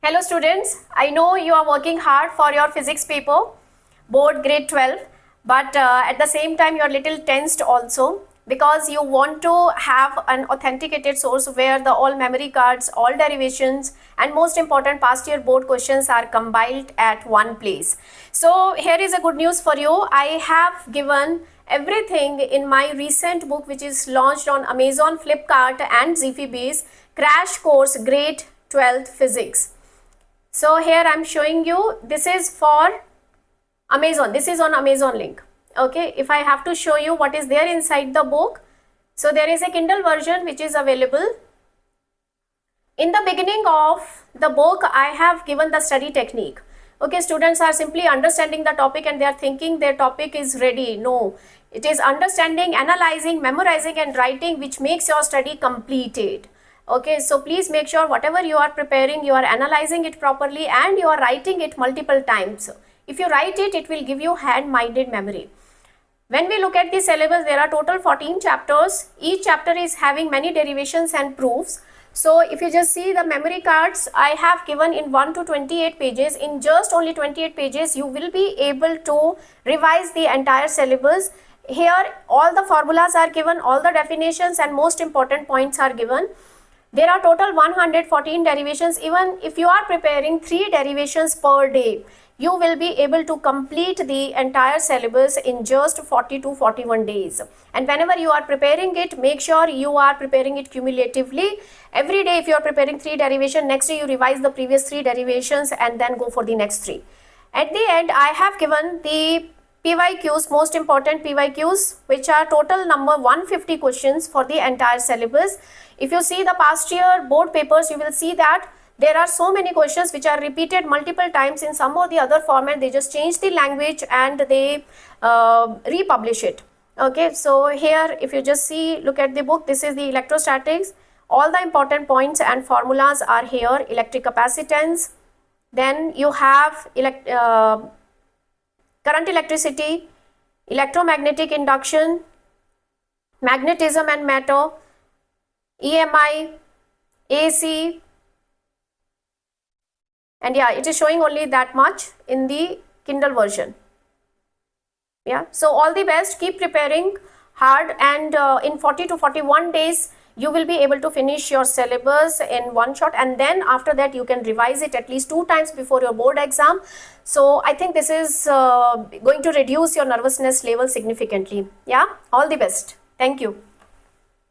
Hello students, I know you are working hard for your physics paper, board grade 12, but at the same time you are little tensed also because you want to have an authenticated source where the all memory cards, all derivations and most important past year board questions are compiled at one place. So here is a good news for you. I have given everything in my recent book which is launched on Amazon, Flipkart and Zifibase, Crash Course Grade 12 Physics. So here I am showing you, this is for Amazon, this is on Amazon link. Okay, if I have to show you what is there inside the book, so there is a Kindle version which is available. In the beginning of the book, I have given the study technique. Okay, students are simply understanding the topic and they are thinking their topic is ready. No, it is understanding, analyzing, memorizing and writing which makes your study completed. Okay, so please make sure whatever you are preparing, you are analyzing it properly and you are writing it multiple times. If you write it, it will give you hand-minded memory. When we look at the syllabus, there are total 14 chapters. Each chapter is having many derivations and proofs. So if you just see the memory cards, I have given in 1 to 28 pages. In just only 28 pages, you will be able to revise the entire syllabus. Here, all the formulas are given, all the definitions and most important points are given. There are total 114 derivations. Even if you are preparing 3 derivations per day, you will be able to complete the entire syllabus in just 40 to 41 days. And whenever you are preparing it, make sure you are preparing it cumulatively. Every day if you are preparing 3 derivations, next day you revise the previous 3 derivations and then go for the next 3. At the end, I have given the PYQs, most important PYQs, which are total number 150 questions for the entire syllabus. If you see the past year board papers, you will see that there are so many questions which are repeated multiple times in some or the other format. They just change the language and they republish it. Okay, so here if you just see, look at the book, this is the electrostatics. All the important points and formulas are here. Electric capacitance, then you have current electricity, electromagnetic induction, magnetism and matter, EMI, AC, and yeah, it is showing only that much in the Kindle version. Yeah, so all the best, keep preparing hard and in 40 to 41 days, you will be able to finish your syllabus in one shot, and then after that you can revise it at least 2 times before your board exam. So I think this is going to reduce your nervousness level significantly. Yeah, all the best. Thank you.